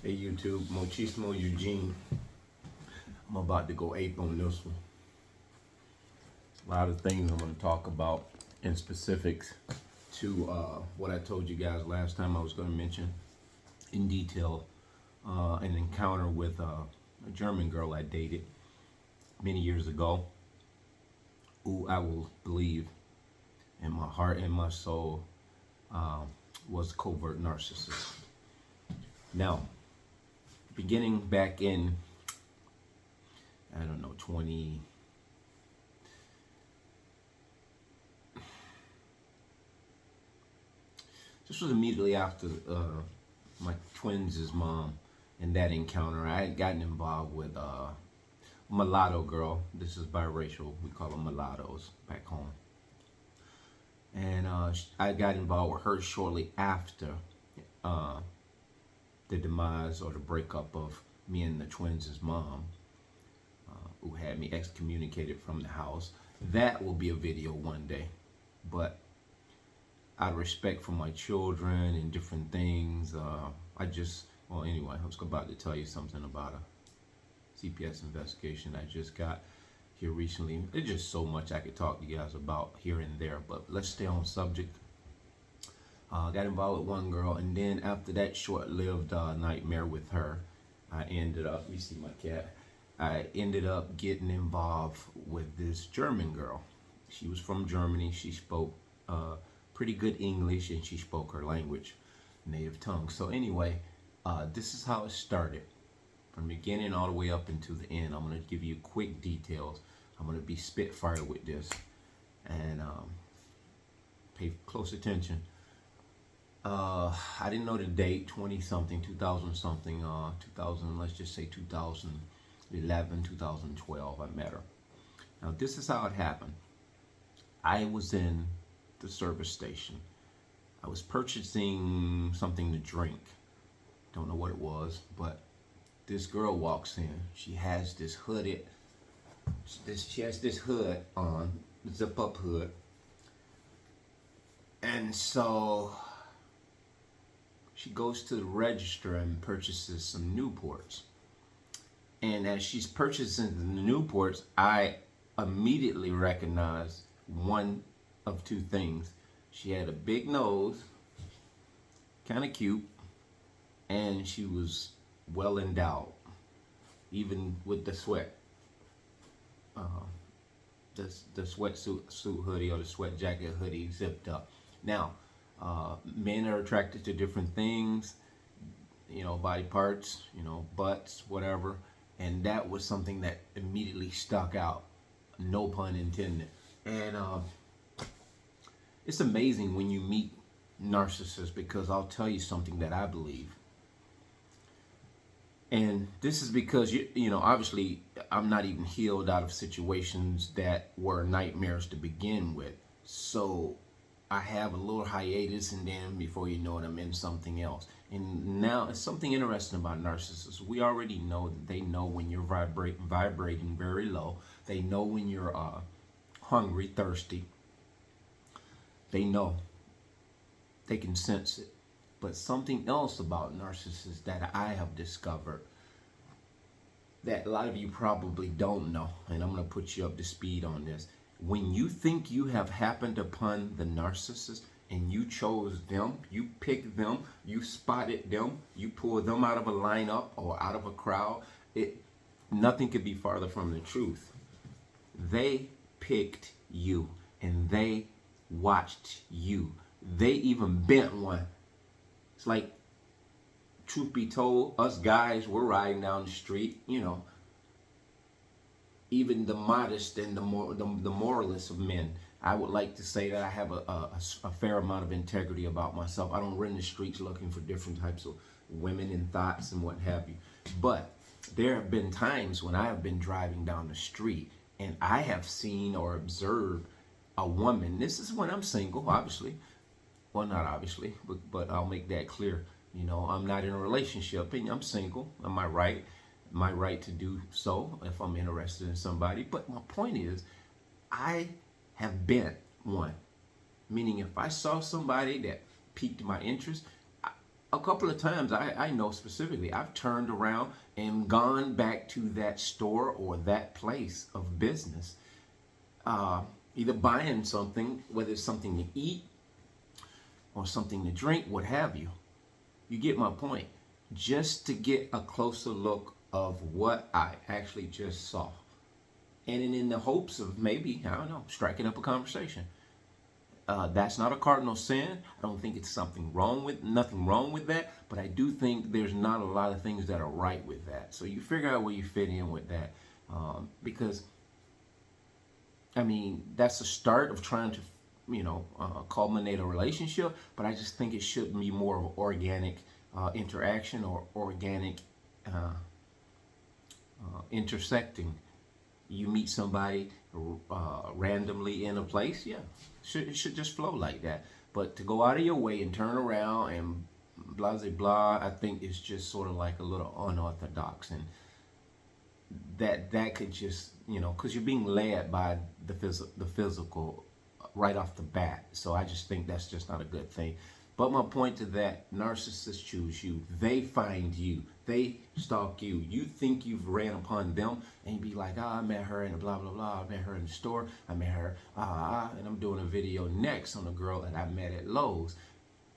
Hey YouTube, Mochismo Eugene. I'm about to go ape on this one. A lot of things I'm going to talk about in specifics to what I told you guys last time. I was going to mention in detail an encounter with a German girl I dated many years ago, who I will believe in my heart and my soul was a covert narcissist. Now, beginning back in, I don't know, this was immediately after my twins' mom and that encounter. I had gotten involved with a mulatto girl. This is biracial. We call them mulattoes back home. And I got involved with her shortly after the demise or the breakup of me and the twins' mom, who had me excommunicated from the house. That will be a video one day. But out of respect for my children and different things, anyway, I was about to tell you something about a CPS investigation I just got here recently. There's just so much I could talk to you guys about here and there, but let's stay on subject. Got involved with one girl, and then after that short-lived nightmare with her, I ended up, you see my cat, I ended up getting involved with this German girl. She was from Germany. She spoke pretty good English, and she spoke her language, native tongue. So anyway, this is how it started. From the beginning all the way up into the end. I'm going to give you quick details. I'm going to be spitfire with this, and pay close attention. I didn't know the date, 20-something, 2000-something, 2000, let's just say 2011, 2012, I met her. Now, this is how it happened. I was in the service station. I was purchasing something to drink. Don't know what it was, but this girl walks in. She has this hooded, she has this hood on, zip-up hood. And so she goes to the register and purchases some Newports. And as she's purchasing the Newports, I immediately recognized one of two things. She had a big nose, kind of cute, and she was well endowed, even with the sweat. The sweatsuit hoodie or the sweat jacket hoodie zipped up. Now, men are attracted to different things, body parts, butts, whatever. And that was something that immediately stuck out. No pun intended. And it's amazing when you meet narcissists, because I'll tell you something that I believe. And this is because, obviously I'm not even healed out of situations that were nightmares to begin with. So I have a little hiatus, and then before you know it, I'm in something else. And now it's something interesting about narcissists. We already know that they know when you're vibrating very low. They know when you're hungry, thirsty. They know. They can sense it. But something else about narcissists that I have discovered that a lot of you probably don't know, and I'm going to put you up to speed on this. When you think you have happened upon the narcissist and you chose them, you picked them, you spotted them, you pulled them out of a lineup or out of a crowd, nothing could be farther from the truth. They picked you, and they watched you. They even bent one. It's like, truth be told, us guys, we're riding down the street, even the modest and the moralist of men. I would like to say that I have a fair amount of integrity about myself. I don't run the streets looking for different types of women and thoughts and what have you. But there have been times when I have been driving down the street and I have seen or observed a woman. This is when I'm single, obviously. Well, not obviously, but I'll make that clear. I'm not in a relationship, and I'm single. Am I right? My right to do so if I'm interested in somebody. But my point is, I have bent one. Meaning, if I saw somebody that piqued my interest, a couple of times, I know specifically, I've turned around and gone back to that store or that place of business, uh, either buying something, whether it's something to eat or something to drink, what have you. You get my point. Just to get a closer look of what I actually just saw. And in the hopes of maybe, I don't know, striking up a conversation. That's not a cardinal sin. I don't think it's nothing wrong with that. But I do think there's not a lot of things that are right with that. So you figure out where you fit in with that, because I mean that's the start of trying to, culminate a relationship. But I just think it should be more of an organic interaction or organic intersecting. You meet somebody randomly in a place, yeah, it should just flow like that. But to go out of your way and turn around and blah blah blah, I think it's just sort of like a little unorthodox, and that could just, because you're being led by the physical right off the bat. So I just think that's just not a good thing. But my point to that, narcissists choose you. They find you. They stalk you. You think you've ran upon them, and you be like, I met her in a blah, blah, blah. I met her in the store. I met her, and I'm doing a video next on a girl that I met at Lowe's.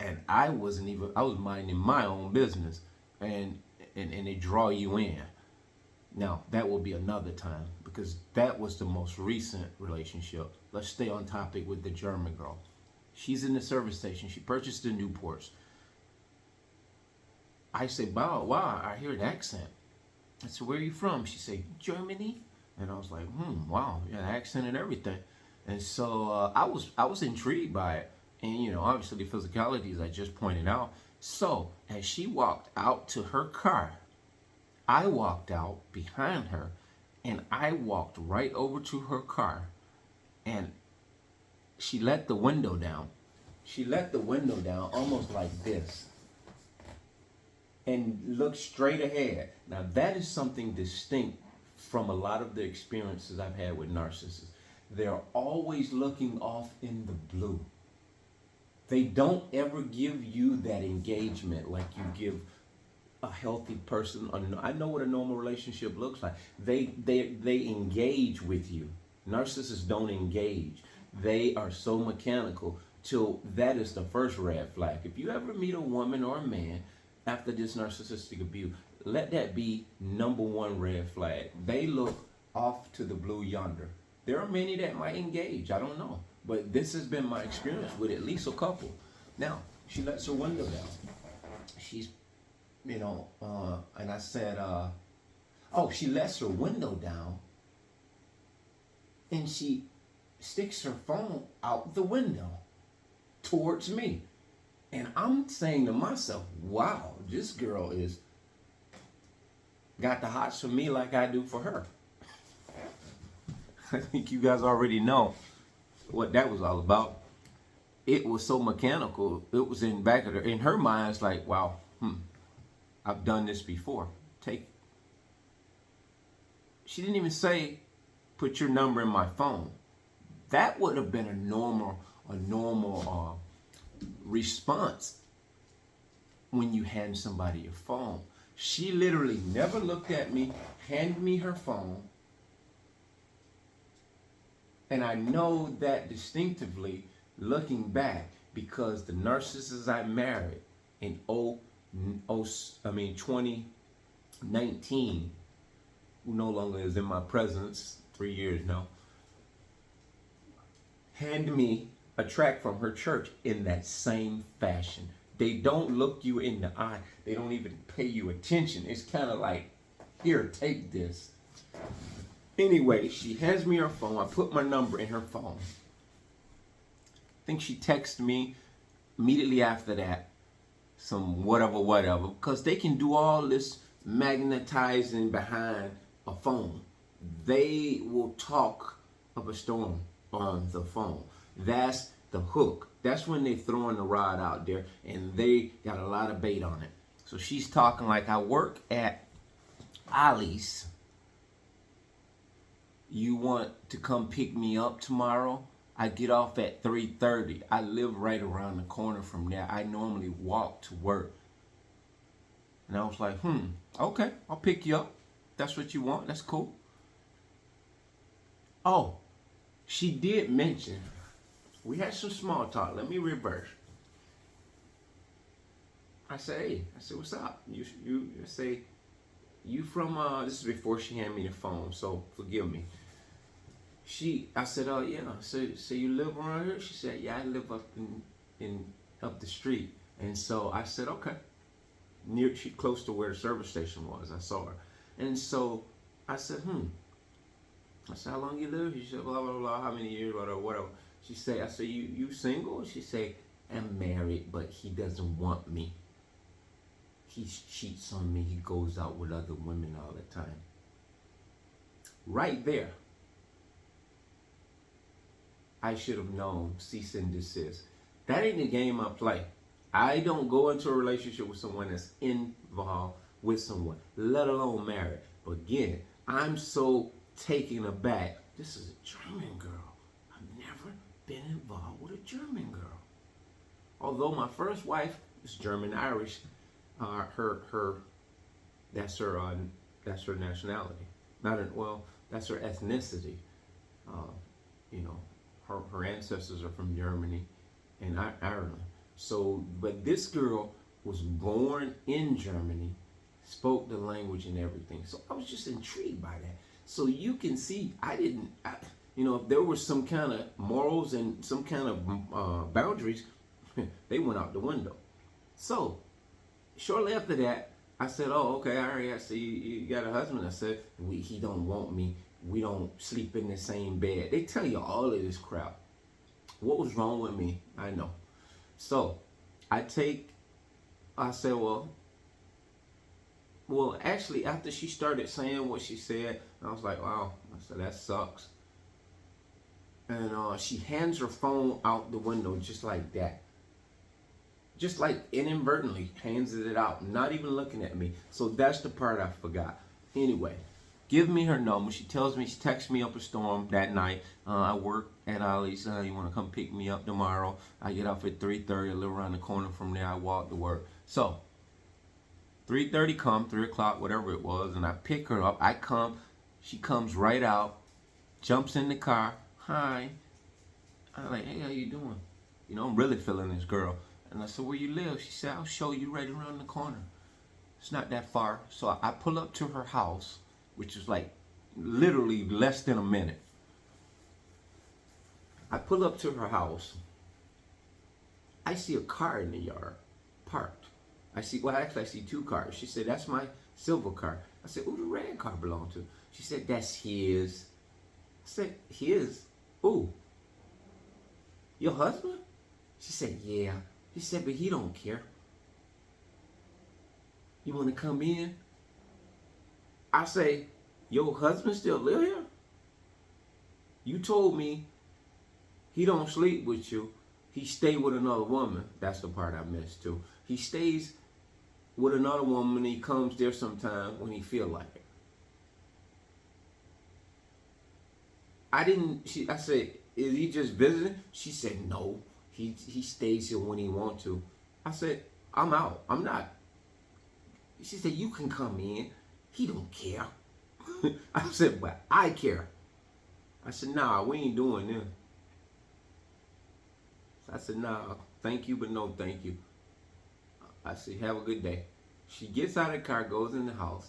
And I was minding my own business, and they draw you in. Now, that will be another time, because that was the most recent relationship. Let's stay on topic with the German girl. She's in the service station. She purchased the Newports. I say, wow, I hear an accent. I said, where are you from? She said, Germany. And I was like, wow, yeah, accent and everything. And so I was intrigued by it. And, obviously the physicalities I just pointed out. So as she walked out to her car, I walked out behind her, and I walked right over to her car, and she let the window down. She let the window down almost like this and looked straight ahead. Now that is something distinct from a lot of the experiences I've had with narcissists. They're always looking off in the blue. They don't ever give you that engagement like you give a healthy person. I know what a normal relationship looks like. They engage with you. Narcissists don't engage. They are so mechanical till that is the first red flag. If you ever meet a woman or a man after this narcissistic abuse, let that be number one red flag. They look off to the blue yonder. There are many that might engage. I don't know. But this has been my experience with at least a couple. Now, she lets her window down. She's, and I said, she lets her window down, and she sticks her phone out the window towards me. And I'm saying to myself, wow, this girl is got the hots for me like I do for her. I think you guys already know what that was all about. It was so mechanical. It was in back of in her mind. It's like, wow, I've done this before. She didn't even say, put your number in my phone. That would have been a normal response when you hand somebody your phone. She literally never looked at me, handed me her phone. And I know that distinctively looking back, because the narcissists I married in 2019, who no longer is in my presence, 3 years now, hand me a tract from her church in that same fashion. They don't look you in the eye. They don't even pay you attention. It's kind of like, here, take this. Anyway, she hands me her phone. I put my number in her phone. I think she texted me immediately after that, some whatever, because they can do all this magnetizing behind a phone. They will talk up a storm on the phone. That's the hook. That's when they're throwing the rod out there, and they got a lot of bait on it. So she's talking like, I work at Ollie's. You want to come pick me up tomorrow? I get off at 3:30. I live right around the corner from there. I normally walk to work. And I was like, okay, I'll pick you up. That's what you want. That's cool. Oh, she did mention, we had some small talk. Let me reverse. I said, hey, what's up? You say, you from, this is before she handed me the phone, so forgive me. I said, oh yeah, so you live around here? She said, yeah, I live up in up the street. And so I said, okay. She close to where the service station was. I saw her. And so I said, I said, how long you live? She said, blah, blah, blah, how many years, whatever. She said, I said, you single? She said, I'm married, but he doesn't want me. He cheats on me. He goes out with other women all the time. Right there, I should have known, cease and desist. That ain't the game I play. I don't go into a relationship with someone that's involved with someone, let alone married. But again, I'm so taken aback. This is a German girl. I've never been involved with a German girl. Although my first wife is German Irish, that's her nationality. That's her ethnicity. Her ancestors are from Germany and Ireland. So, but this girl was born in Germany, spoke the language and everything. So I was just intrigued by that. So you can see, if there was some kind of morals and some kind of boundaries, they went out the window. So shortly after that, I said, oh, okay, I see you got a husband. I said, he don't want me. We don't sleep in the same bed. They tell you all of this crap. What was wrong with me? I know. So I said, well, actually, after she started saying what she said, I was like, wow. I said, that sucks. And she hands her phone out the window just like that. Just like inadvertently hands it out, not even looking at me. So that's the part I forgot. Anyway, give me her number. She tells me, she texts me up a storm that night. I work at Ollie's. You want to come pick me up tomorrow? I get off at 3:30. I live around the corner from there. I walk to work. So 3:30 come, 3 o'clock, whatever it was, and I pick her up. I come. She comes right out, jumps in the car. Hi. I'm like, hey, how you doing? I'm really feeling this girl. And I said, where you live? She said, I'll show you right around the corner. It's not that far. So I pull up to her house, which is like literally less than a minute. I pull up to her house. I see a car in the yard, parked. I see two cars. She said, that's my silver car. I said, who the red car belong to? She said, that's his. I said, his? Who? Your husband? She said, yeah. She said, but he don't care. You want to come in? I say, your husband still live here? You told me he don't sleep with you. He stay with another woman. That's the part I missed too. He stays with another woman. He comes there sometime when he feel like it. I said, is he just visiting? She said, no. He stays here when he wants to. I said, I'm out. I'm not. She said, you can come in. He don't care. I said, but I care. I said, nah, we ain't doing this. I said, nah, thank you, but no thank you. I said, have a good day. She gets out of the car, goes in the house.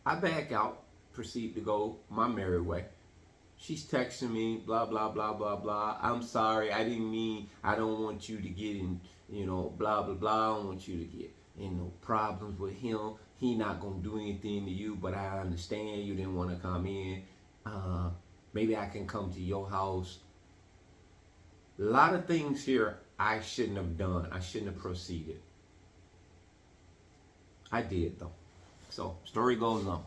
I back out, proceed to go my merry way. She's texting me, blah, blah, blah, blah, blah. I'm sorry, I didn't mean, I don't want you to get in, blah, blah, blah. I don't want you to get in no problems with him. He not going to do anything to you, but I understand you didn't want to come in. Maybe I can come to your house. A lot of things here I shouldn't have done. I shouldn't have proceeded. I did, though. So, story goes on.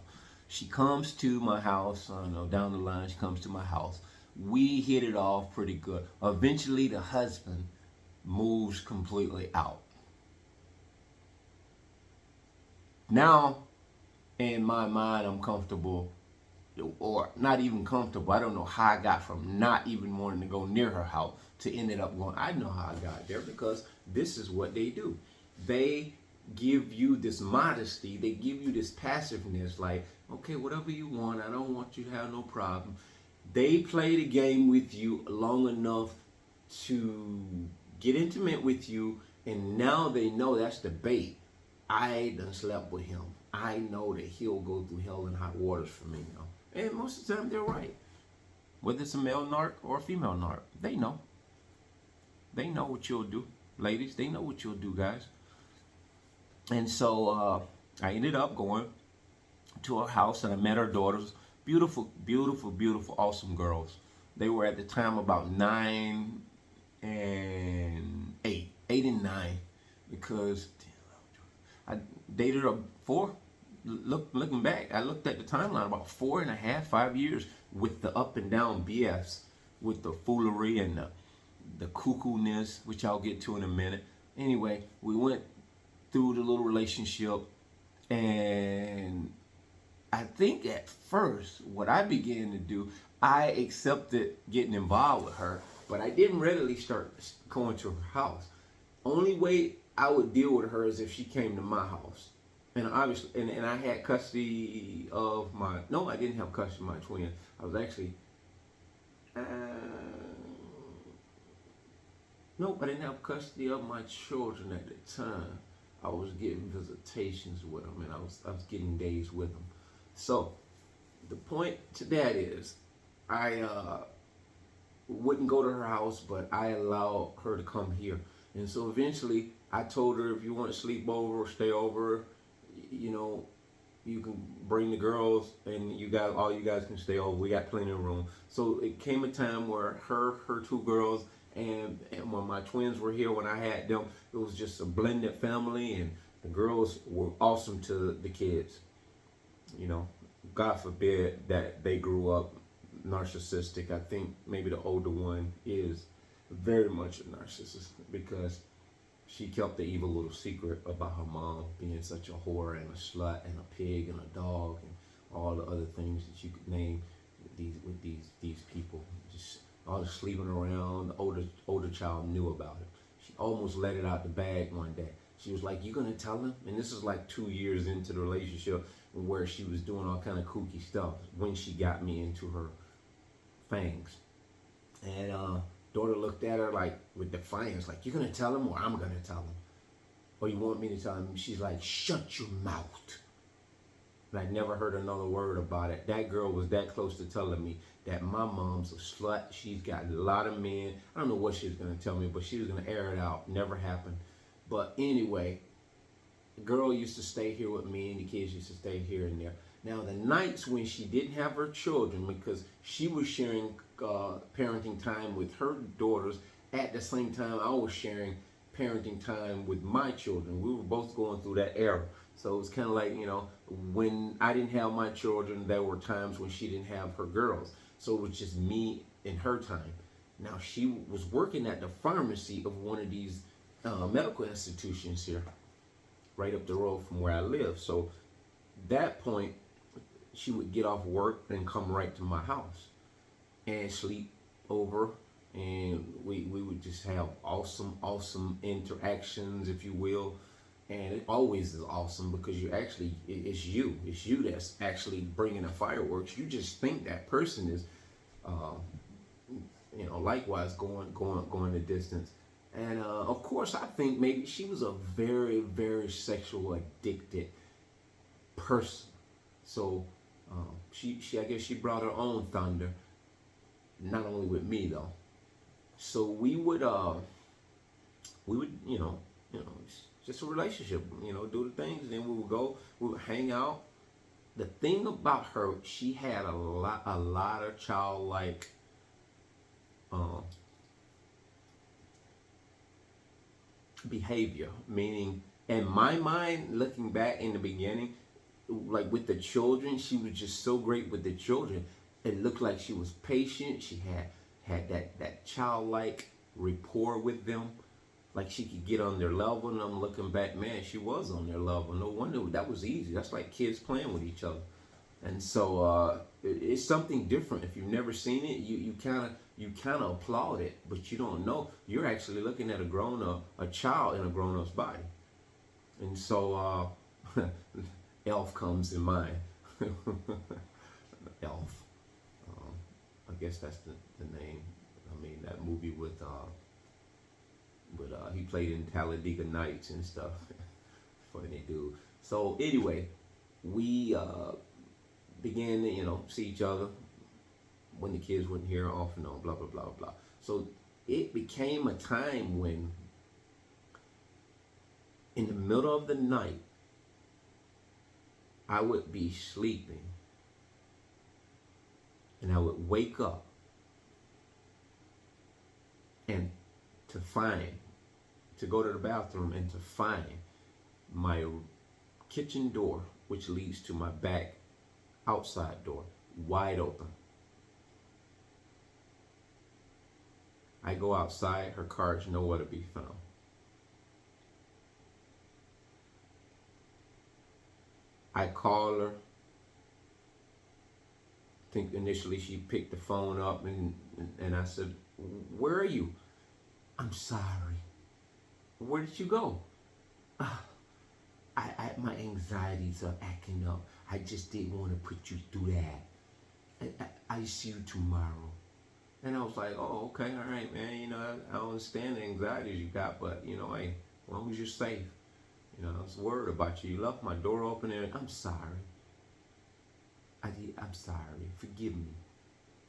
She comes to my house, down the line, she comes to my house. We hit it off pretty good. Eventually, the husband moves completely out. Now, in my mind, I'm comfortable, or not even comfortable. I don't know how I got from not even wanting to go near her house to ended up going. I know how I got there because this is what they do. They give you this modesty. They give you this passiveness, like, okay, whatever you want, I don't want you to have no problem. They play the game with you long enough to get intimate with you, and now they know that's the bait. I done slept with him. I know that he'll go through hell and hot waters for me now. And most of the time they're right. Whether it's a male narc or a female narc, they know. They know what you'll do. Ladies, they know what you'll do, guys. And so I ended up going to her house, and I met her daughters. Beautiful, beautiful, beautiful, awesome girls. They were at the time about 9 and 8. 8 and 9. Because I dated her 4. Looking back, I looked at the timeline about 4.5, 5 years with the up and down BS, with the foolery and the cuckoo-ness, which I'll get to in a minute. Anyway, we went through the little relationship, and I think at first what I began to do, I accepted getting involved with her, but I didn't readily start going to her house. Only way I would deal with her is if she came to my house. And obviously, and I had custody of my, no, I didn't have custody of my twin. I was actually, nope, I didn't have custody of my children at the time. I was getting visitations with them, and I was getting days with them. So the point to that is, I wouldn't go to her house, but I allowed her to come here. And so eventually, I told her, if you want to sleep over or stay over, you know, you can bring the girls, and all you guys can stay over. We got plenty of room. So it came a time where her 2 girls, and when my twins were here, when I had them, it was just a blended family, and the girls were awesome to the kids. You know, God forbid that they grew up narcissistic. I think maybe the older one is very much a narcissist, because she kept the evil little secret about her mom being such a whore and a slut and a pig and a dog and all the other things that you could name with these people. Just all the sleeping around. The older child knew about it. She almost let it out the bag one day. She was like, "You gonna tell him?" And this is like 2 years into the relationship, where she was doing all kind of kooky stuff when she got me into her fangs. And daughter looked at her like with defiance, like, "You're gonna tell him, or I'm gonna tell him? Or you want me to tell him?" She's like, "Shut your mouth." And I never heard another word about it. That girl was that close to telling me that my mom's a slut. She's got a lot of men. I don't know what she was gonna tell me, but she was gonna air it out. Never happened. But anyway, the girl used to stay here with me, and the kids used to stay here and there. Now, the nights when she didn't have her children, because she was sharing parenting time with her daughters, at the same time I was sharing parenting time with my children. We were both going through that era. So it was kind of like, you know, when I didn't have my children, there were times when she didn't have her girls. So it was just me and her time. Now, she was working at the pharmacy of one of these medical institutions here, right up the road from where I live. So that point, she would get off work and come right to my house and sleep over, and we would just have awesome interactions, if you will. And it always is awesome, because it's you that's actually bringing the fireworks. You just think that person is likewise going the distance. And of course, I think maybe she was a very, very sexual addicted person. So I guess she brought her own thunder, not only with me though. So we would just a relationship, do the things, and then we would hang out. The thing about her, she had a lot of childlike behavior, meaning in my mind, looking back in the beginning, like with the children, she was just so great with the children. It looked like she was patient. She had that childlike rapport with them, like she could get on their level. And I'm looking back, man, she was on their level. No wonder, that was easy. That's like kids playing with each other. And so it's something different. If you've never seen it, you kind of applaud it, but you don't know. You're actually looking at a child in a grown-up's body. And so Elf comes in mind. Elf. Um, I guess that's the name. I mean, that movie with he played in Talladega Nights and stuff. Funny dude. So anyway, we began to see each other when the kids weren't here, off and on, blah blah blah blah. So it became a time when, in the middle of the night, I would be sleeping and I would wake up and to go to the bathroom and to find my kitchen door, which leads to my back outside door, wide open. I go outside, her car is nowhere to be found. I call her. I think initially she picked the phone up and I said, "Where are you?" "I'm sorry." "Where did you go?" My anxieties are acting up. I just didn't want to put you through that. I see you tomorrow. And I was like, "Oh, okay, all right, man. I understand the anxieties you got, but hey, as long as you're safe. I was worried about you. You left my door open and I'm sorry. I'm sorry. Forgive me."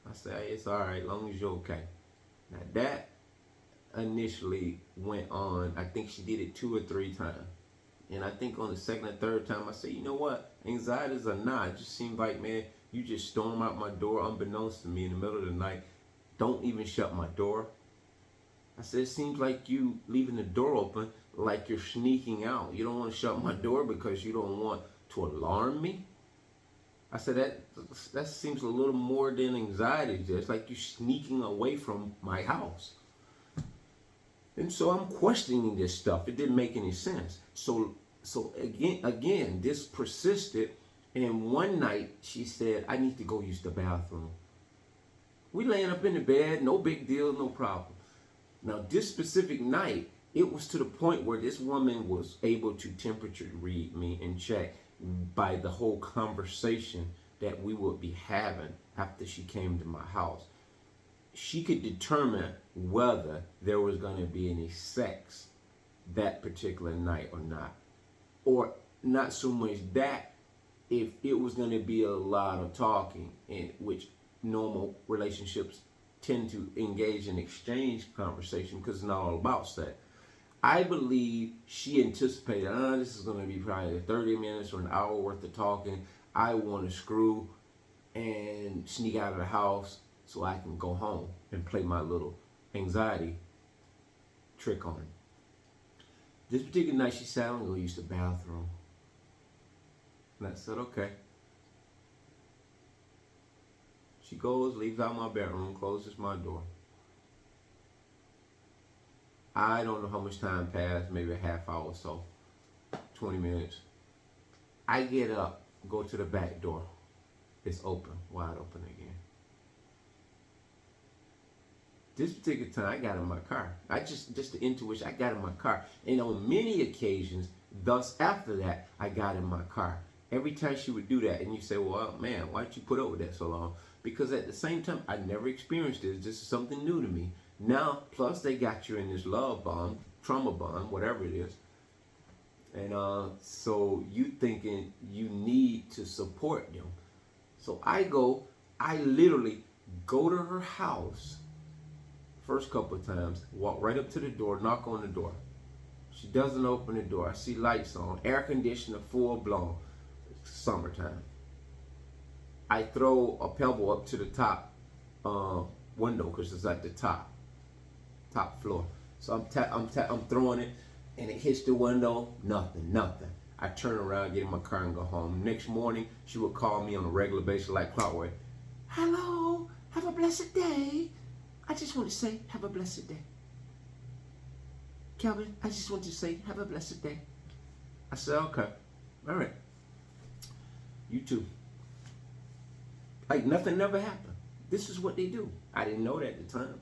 I said, "Hey, it's all right, as long as you're okay." Now that initially went on, I think she did it 2 or 3 times. And I think on the second or third time, I said, "You know what? Anxieties or not, it just seemed like, man, you just storm out my door unbeknownst to me in the middle of the night. Don't even shut my door." I said, "It seems like you leaving the door open like you're sneaking out. You don't want to shut my door because you don't want to alarm me." I said, that seems a little more than anxiety. It's like you sneaking away from my house. And so I'm questioning this stuff. It didn't make any sense. So again, this persisted. And one night she said, "I need to go use the bathroom." We laying up in the bed, no big deal, no problem. Now this specific night, it was to the point where this woman was able to temperature read me and check by the whole conversation that we would be having after she came to my house. She could determine whether there was going to be any sex that particular night or not. Or not so much that, if it was going to be a lot of talking, in which normal relationships tend to engage in exchange conversation because it's not all about sex. I believe she anticipated, this is going to be probably 30 minutes or an hour worth of talking. I want to screw and sneak out of the house so I can go home and play my little anxiety trick on her. This particular night she said, "I'm going to go use the bathroom." And I said, "Okay." She goes, leaves out my bedroom, closes my door. I don't know how much time passed, maybe a half hour or so, 20 minutes. I get up, go to the back door. It's open, wide open again. This particular time, I got in my car. Just the intuition, I got in my car. And on many occasions, thus after that, I got in my car. Every time she would do that, and you say, "Well, man, why did you put up with that so long?" Because at the same time, I never experienced this. This is something new to me. Now, plus they got you in this love bond, trauma bond, whatever it is. And so you thinking you need to support them. So I literally go to her house, first couple of times, walk right up to the door, knock on the door. She doesn't open the door. I see lights on, air conditioner full blown, summertime. I throw a pebble up to the top window because it's at the top floor. So I'm throwing it, and it hits the window. Nothing. I turn around, get in my car, and go home. Next morning, she would call me on a regular basis like clockwork. "Hello, have a blessed day. I just want to say, have a blessed day. Calvin, I just want to say, have a blessed day." I said, "Okay, all right. You too." Like nothing never happened. This is what they do. I didn't know that at the time.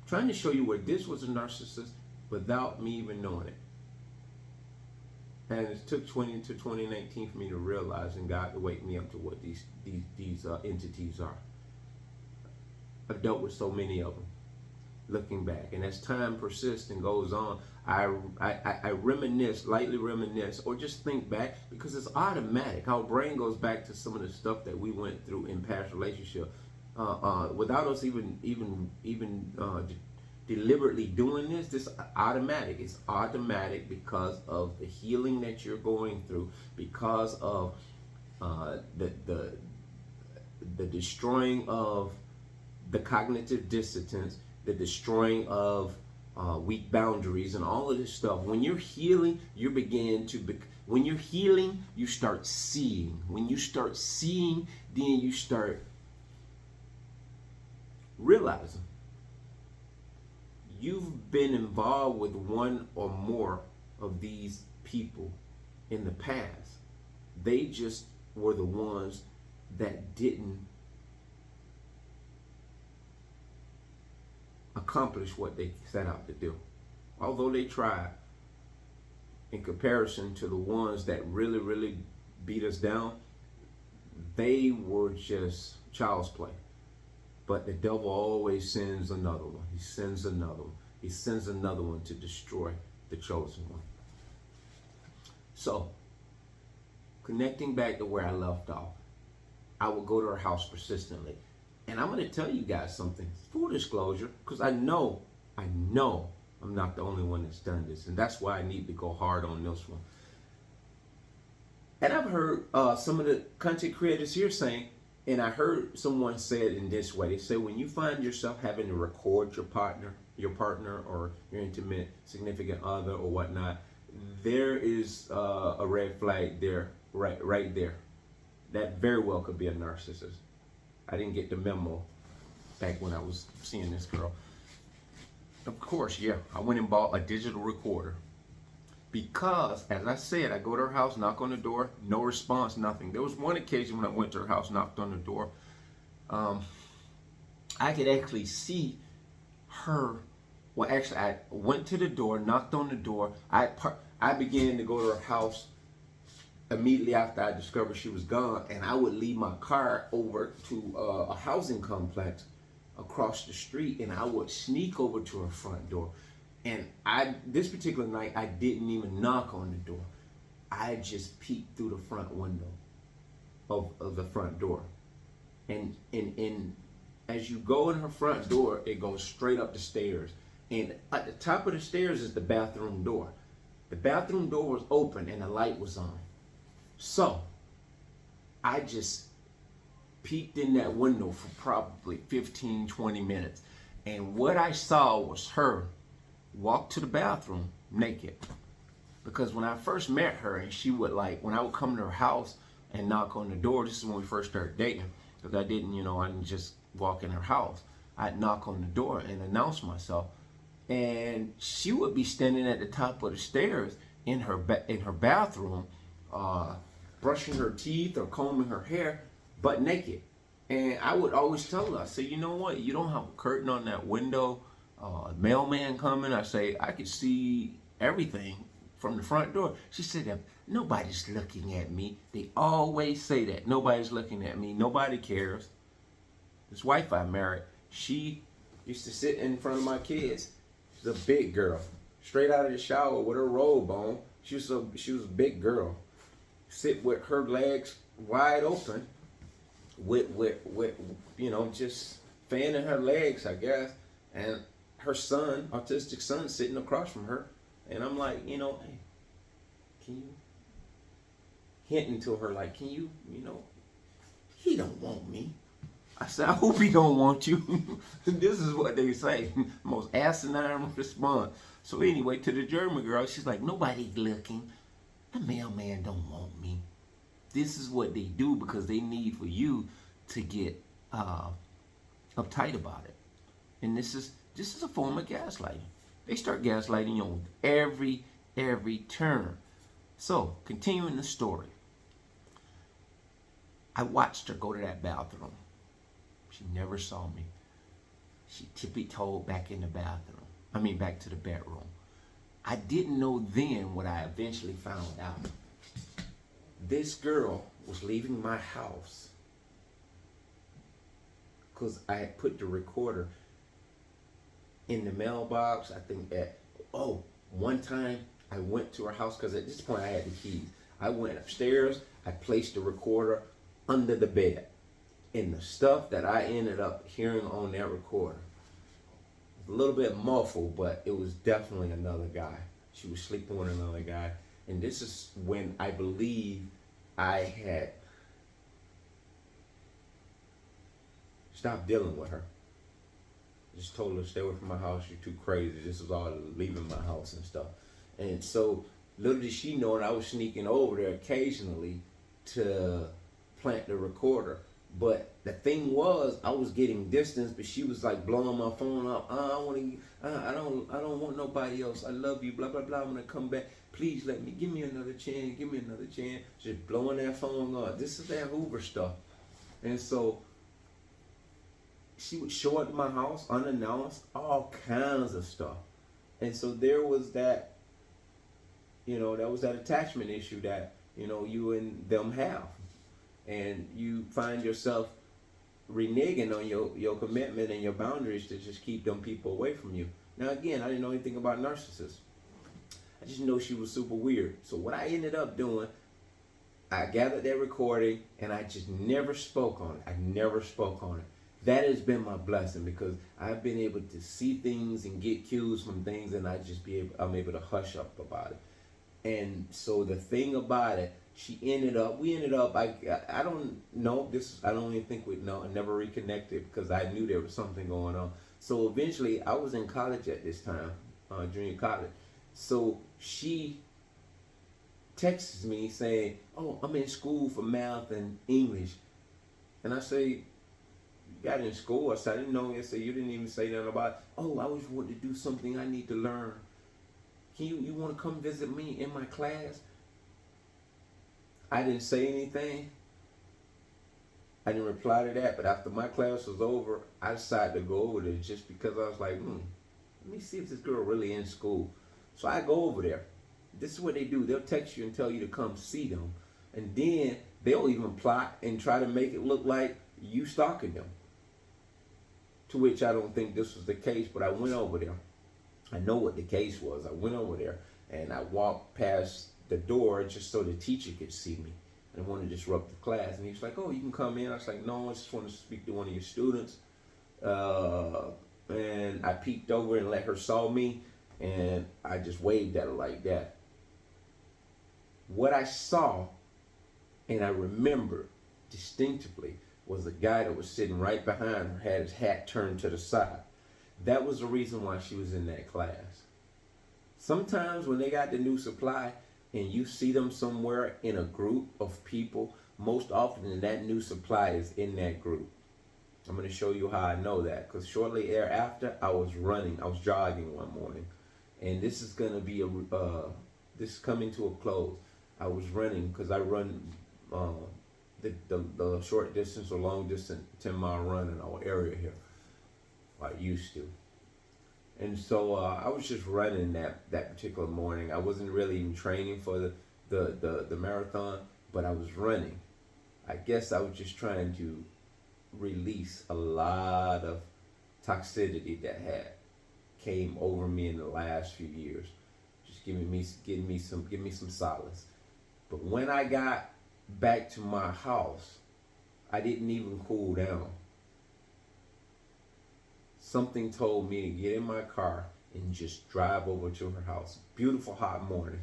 Trying to show you where this was a narcissist without me even knowing it. And it took 20 to 2019 for me to realize and God to wake me up to what these entities are. I've dealt with so many of them. Looking back, and as time persists and goes on, I reminisce, lightly reminisce, or just think back because it's automatic. Our brain goes back to some of the stuff that we went through in past relationships without us even deliberately doing this. This automatic. It's automatic because of the healing that you're going through, because of the destroying of the cognitive dissonance, the destroying of weak boundaries, and all of this stuff. When you're healing, you begin to when you're healing, you start seeing. When you start seeing, then you start realizing you've been involved with one or more of these people in the past. They just were the ones that didn't accomplish what they set out to do. Although they tried, in comparison to the ones that really beat us down, they were just child's play. But the devil always sends another one. He sends another one. He sends another one to destroy the chosen one. So, connecting back to where I left off, I would go to her house persistently. And I'm going to tell you guys something, full disclosure, because I know I'm not the only one that's done this. And that's why I need to go hard on this one. And I've heard some of the content creators here saying, and I heard someone say it in this way. They say when you find yourself having to record your partner or your intimate significant other or whatnot, there is a red flag there, right there. That very well could be a narcissist. I didn't get the memo back when I was seeing this girl. Of course, yeah, I went and bought a digital recorder because, as I said, I go to her house, knock on the door, no response, nothing. There was one occasion when I went to her house, knocked on the door. I could actually see her. Well, actually, I went to the door, knocked on the door. I began to go to her house immediately after I discovered she was gone, and I would leave my car over to a housing complex across the street, and I would sneak over to her front door. And this particular night, I didn't even knock on the door. I just peeked through the front window of the front door. And as you go in her front door, it goes straight up the stairs. And at the top of the stairs is the bathroom door. The bathroom door was open and the light was on. So I just peeked in that window for probably 15, 20 minutes. And what I saw was her walk to the bathroom naked. Because when I first met her, and she would when I would come to her house and knock on the door, this is when we first started dating, because I didn't just walk in her house. I'd knock on the door and announce myself. And she would be standing at the top of the stairs in her bathroom, brushing her teeth or combing her hair, butt naked. And I would always tell her, I say, you know what? You don't have a curtain on that window. Mailman coming. I say, I could see everything from the front door. She said, nobody's looking at me. They always say that. Nobody's looking at me. Nobody cares. This wife I married, she used to sit in front of my kids. She's a big girl. Straight out of the shower with her robe on. She was a big girl. Sit with her legs wide open, with just fanning her legs, I guess, and her son, autistic son, sitting across from her. And I'm like, hey, can you, hinting to her, like, can you, he don't want me. I said, I hope he don't want you. This is what they say. Most asinine response. So anyway, to the German girl, she's like, nobody's looking. The mailman don't want me. This is what they do because they need for you to get uptight about it. And this is a form of gaslighting. They start gaslighting you on every turn. So, continuing the story. I watched her go to that bathroom. She never saw me. She tippy-toed back in the bathroom. Back to the bedroom. I didn't know then what I eventually found out. This girl was leaving my house because I had put the recorder in the mailbox. I think one time I went to her house because at this point I had the keys. I went upstairs, I placed the recorder under the bed. And the stuff that I ended up hearing on that recorder, a little bit muffled, but it was definitely another guy. She was sleeping with another guy. And this is when I believe I had stopped dealing with her. Just told her, stay away from my house, you're too crazy. This was all leaving my house and stuff. And so little did she know that I was sneaking over there occasionally to plant the recorder. But the thing was, I was getting distance, but she was like blowing my phone up. I don't want nobody else. I love you. Blah blah blah. I'm gonna come back. Please give me another chance. Give me another chance. Just blowing that phone up. This is that Hoover stuff. And so she would show up at my house unannounced, all kinds of stuff. And so there was that, that was that attachment issue that, you and them have. And you find yourself reneging on your commitment and your boundaries to just keep them people away from you. Now again, I didn't know anything about narcissists. I just know she was super weird. So what I ended up doing, I gathered that recording and I just never spoke on it. I never spoke on it. That has been my blessing because I've been able to see things and get cues from things, and I'm able to hush up about it. And so the thing about it, we ended up, I don't know, I don't even think I never reconnected because I knew there was something going on. So eventually, I was in college at this time, junior college. So she texts me saying, oh, I'm in school for math and English. And I say, you got in school? I said, I didn't know. I said, you didn't even say nothing about it. Oh, I was wanting to do something I need to learn. You want to come visit me in my class? I didn't say anything. I didn't reply to that, but after my class was over, I decided to go over there just because I was like, let me see if this girl really in school. So I go over there. This is what they do. They'll text you and tell you to come see them. And then they'll even plot and try to make it look like you stalking them. To which I don't think this was the case, but I went over there. I know what the case was. I went over there and I walked past the door just so the teacher could see me. I didn't want to disrupt the class. And he was like, oh, you can come in. I was like, no, I just want to speak to one of your students. And I peeked over and let her saw me. And I just waved at her like that. What I saw, and I remember distinctively, was a guy that was sitting right behind her, had his hat turned to the side. That was the reason why she was in that class. Sometimes when they got the new supply and you see them somewhere in a group of people, most often that new supply is in that group. I'm going to show you how I know that, because shortly thereafter I was jogging one morning, and this is going to be this is coming to a close. I was running because I run the short distance or long distance 10-mile run in our area here. I used to. And so I was just running that particular morning. I wasn't really even training for the marathon, but I was running. I guess I was just trying to release a lot of toxicity that had came over me in the last few years. Just give me some solace. But when I got back to my house, I didn't even cool down. Something told me to get in my car and just drive over to her house. Beautiful hot morning.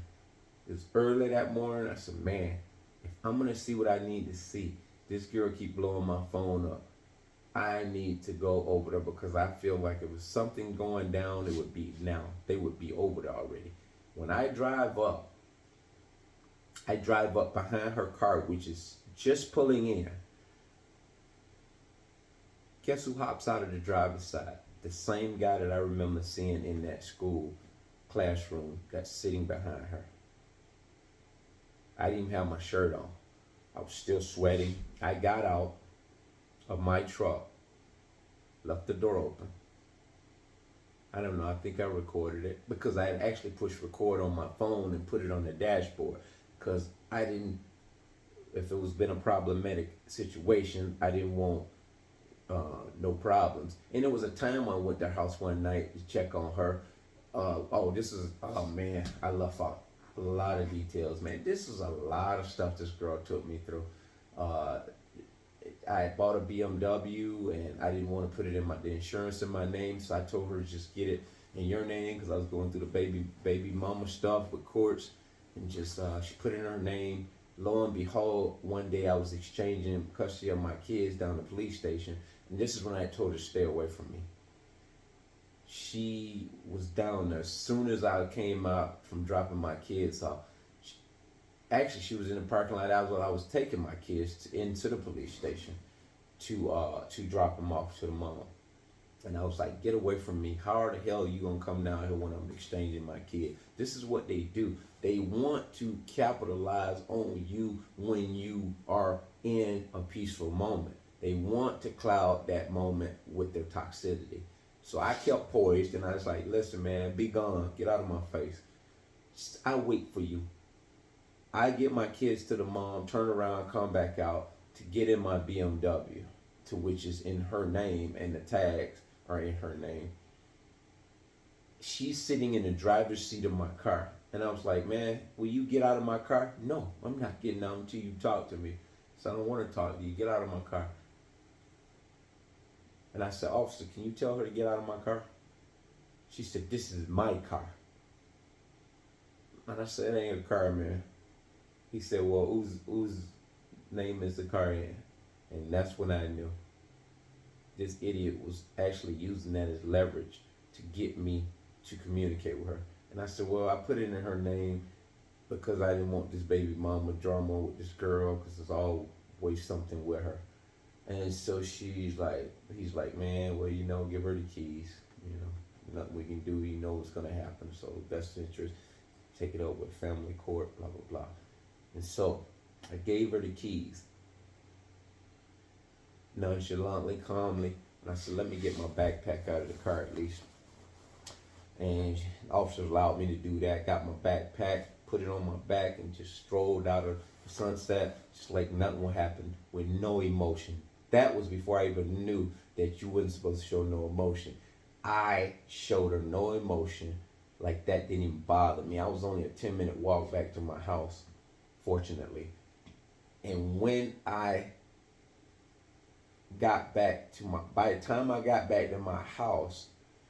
It was early that morning. I said, man, if I'm going to see what I need to see, this girl keep blowing my phone up. I need to go over there because I feel like if it was something going down, it would be now. They would be over there already. When I drive up behind her car, which is just pulling in. Guess who hops out of the driver's side? The same guy that I remember seeing in that school classroom that's sitting behind her. I didn't even have my shirt on. I was still sweating. I got out of my truck, left the door open. I don't know. I think I recorded it because I had actually pushed record on my phone and put it on the dashboard because I didn't. If it was been a problematic situation, I didn't want no problems. And there was a time I went to her house one night to check on her. Oh man, I left out a lot of details, man. This is a lot of stuff this girl took me through. Uh, I bought a BMW and I didn't want to put it in the insurance in my name, so I told her to just get it in your name because I was going through the baby mama stuff with courts, and just she put it in her name. Lo and behold, one day I was exchanging custody of my kids down the police station, and this is when I told her to stay away from me. She was down there as soon as I came out from dropping my kids off. Actually, she was in the parking lot. That was when I was taking my kids into the police station to drop them off to the mom. And I was like, get away from me. How the hell are you going to come down here when I'm exchanging my kid? This is what they do. They want to capitalize on you when you are in a peaceful moment. They want to cloud that moment with their toxicity. So I kept poised and I was like, listen, man, be gone. Get out of my face. I wait for you. I get my kids to the mom, turn around, come back out to get in my BMW, to which is in her name and the tags are in her name. She's sitting in the driver's seat of my car. And I was like, man, will you get out of my car? No, I'm not getting out until you talk to me. So I don't want to talk to you. Get out of my car. And I said, officer, can you tell her to get out of my car? She said, this is my car. And I said, it ain't a car, man. He said, well, whose name is the car in? And that's when I knew. This idiot was actually using that as leverage to get me to communicate with her. And I said, well, I put it in her name because I didn't want this baby mama drama with this girl because there's always something with her. And so he's like, man, well, give her the keys. Nothing we can do. You know what's going to happen. So best interest, take it over with family court, blah, blah, blah. And so I gave her the keys. Nonchalantly, calmly. And I said, let me get my backpack out of the car at least. And the officers allowed me to do that. Got my backpack, put it on my back, and just strolled out of the sunset, just like nothing would happen, with no emotion. That was before I even knew that you wasn't supposed to show no emotion. I showed her no emotion. Like that didn't even bother me. I was only a 10-minute walk back to my house, fortunately. And when I got back to by the time I got back to my house,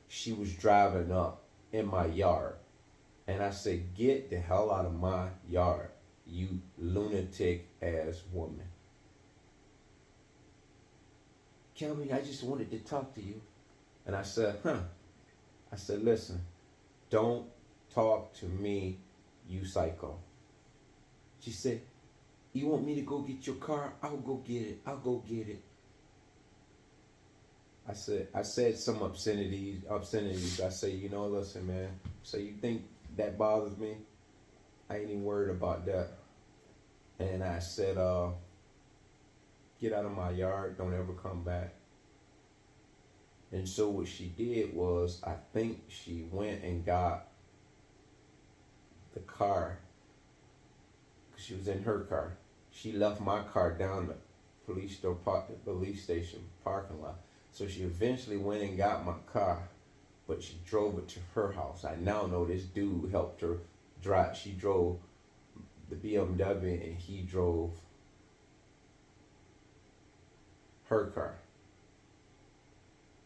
she was driving up in my yard. And I said, get the hell out of my yard, you lunatic ass woman. Kelby, I just wanted to talk to you. And I said, I said, listen, don't talk to me, you psycho. She said, you want me to go get your car? I'll go get it. I'll go get it. I said some obscenities. I say, listen, man. So you think that bothers me? I ain't even worried about that. And I said, get out of my yard. Don't ever come back. And so what she did was, I think she went and got the car. She was in her car. She left my car down the police station parking lot. So she eventually went and got my car, but she drove it to her house. I now know this dude helped her drive. She drove the BMW and he drove her car.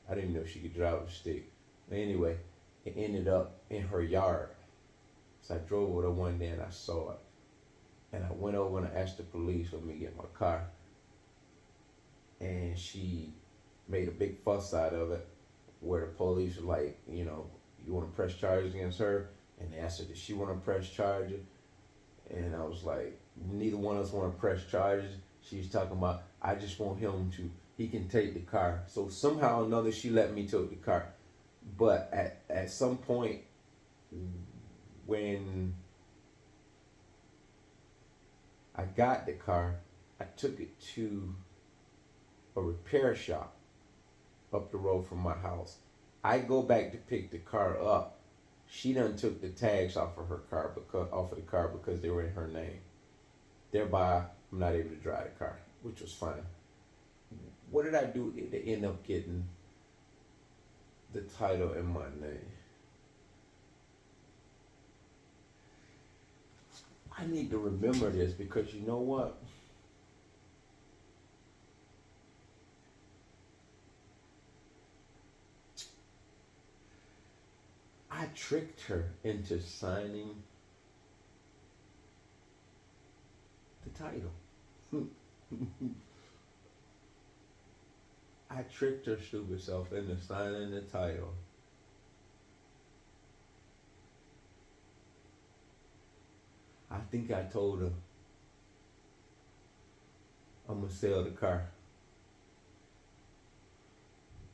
I didn't know she could drive a stick. But anyway, it ended up in her yard. So I drove with her one day and I saw it. And I went over and I asked the police for me to get my car. And she made a big fuss out of it, where the police were like, you want to press charges against her? And they asked her, did she want to press charges? And I was like, neither one of us want to press charges. She's talking about, I just want him to, he can take the car. So somehow or another, she let me take the car. But at some point, when I got the car, I took it to a repair shop up the road from my house. I go back to pick the car up. She done took the tags off of her car because they were in her name. Thereby, I'm not able to drive the car, which was fine. What did I do to end up getting the title in my name? I need to remember this because you know what? I tricked her into signing the title. I tricked her stupid self into signing the title. I think I told her I'm gonna sell the car.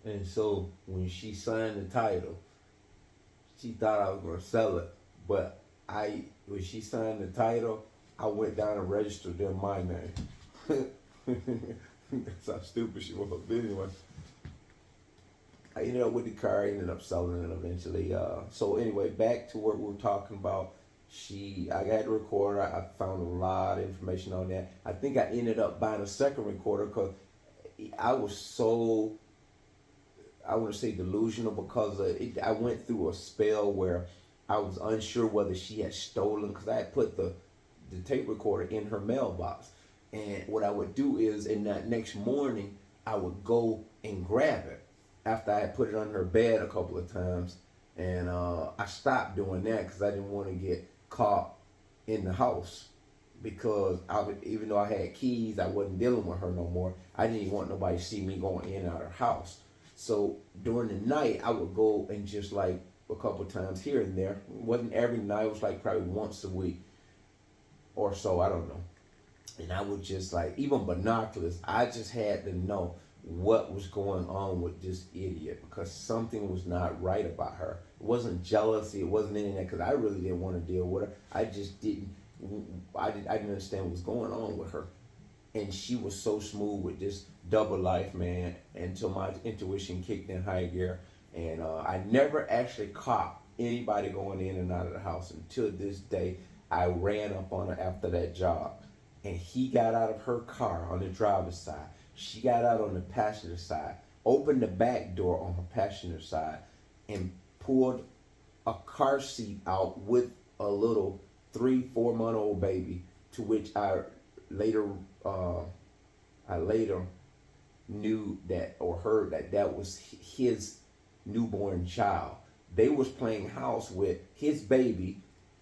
And so when she signed the title, she thought I was gonna sell it. But when she signed the title, I went down and registered in my name. That's how stupid she was. But anyway, I ended up with the car. I ended up selling it eventually. So anyway, back to what we were talking about. I got the recorder. I found a lot of information on that. I think I ended up buying a second recorder because I was so, I want to say delusional because I went through a spell where I was unsure whether she had stolen, because I had put the tape recorder in her mailbox. And what I would do is, in that next morning, I would go and grab it after I had put it on her bed a couple of times. And I stopped doing that because I didn't want to get caught in the house, because even though I had keys, I wasn't dealing with her no more. I didn't even want nobody to see me going in and out of her house. So during the night, I would go and just like a couple of times here and there. It wasn't every night. It was like probably once a week or so. I don't know. And I would just like, even binoculars, I just had to know what was going on with this idiot, because something was not right about her. It wasn't jealousy. It wasn't anything, because I really didn't want to deal with her. I just didn't. I didn't understand what was going on with her. And she was so smooth with this double life, man, until my intuition kicked in high gear. And I never actually caught anybody going in and out of the house until this day. I ran up on her after that job. And he got out of her car on the driver's side. She got out on the passenger side, opened the back door on her passenger side, and pulled a car seat out with a little 3-4 month old baby, to which I later knew that, or heard that was his newborn child. They was playing house with his baby,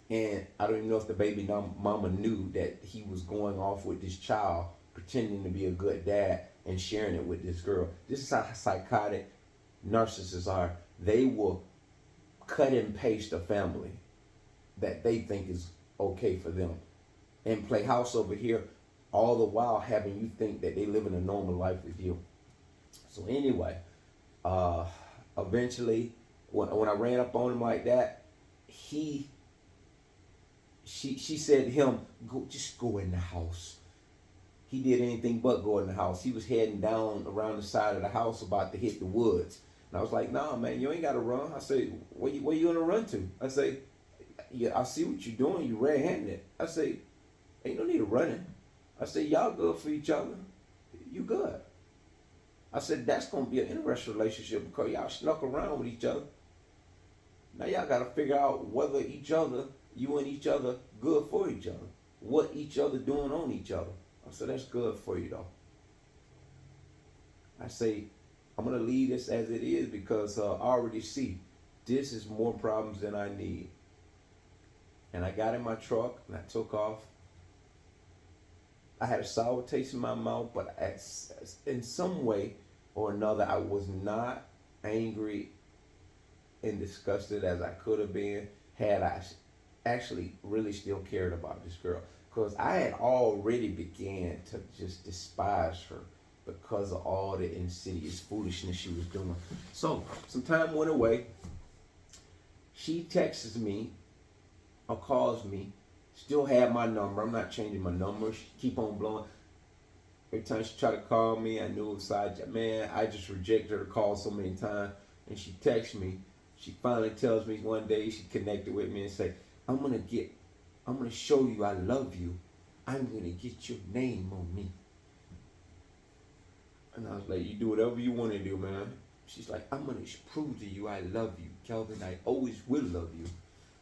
and I don't even know if the baby mama knew that he was going off with this child, pretending to be a good dad and sharing it with this girl. This is how psychotic narcissists are. They will cut and paste a family that they think is okay for them and play house over here, all the while having you think that they live in a normal life with you. So anyway, eventually, when I ran up on him like that, she said to him, just go in the house. He did anything but go in the house. He was heading down around the side of the house, about to hit the woods. And I was like, nah, man, you ain't got to run. I say, where you going to run to? I say, yeah, I see what you're doing. You red-handed. I say, ain't no need of running. I say, y'all good for each other. You good. I said, that's going to be an interesting relationship, because y'all snuck around with each other. Now y'all got to figure out whether you and each other, good for each other. What each other doing on each other. I said, that's good for you, though. I say, I'm going to leave this as it is, because I already see this is more problems than I need. And I got in my truck and I took off. I had a sour taste in my mouth, but in some way or another, I was not angry and disgusted as I could have been had I actually really still cared about this girl. Because I had already began to just despise her because of all the insidious foolishness she was doing. So some time went away. She texts me or calls me. Still had my number. I'm not changing my number. She keep on blowing. Every time she tried to call me, I knew inside, man, I just rejected her call so many times. And she texts me. She finally tells me one day she connected with me and say, I'm gonna show you I love you. I'm gonna get your name on me. And I was like, you do whatever you want to do, man. She's like, I'm gonna prove to you I love you, Kelvin. I always will love you.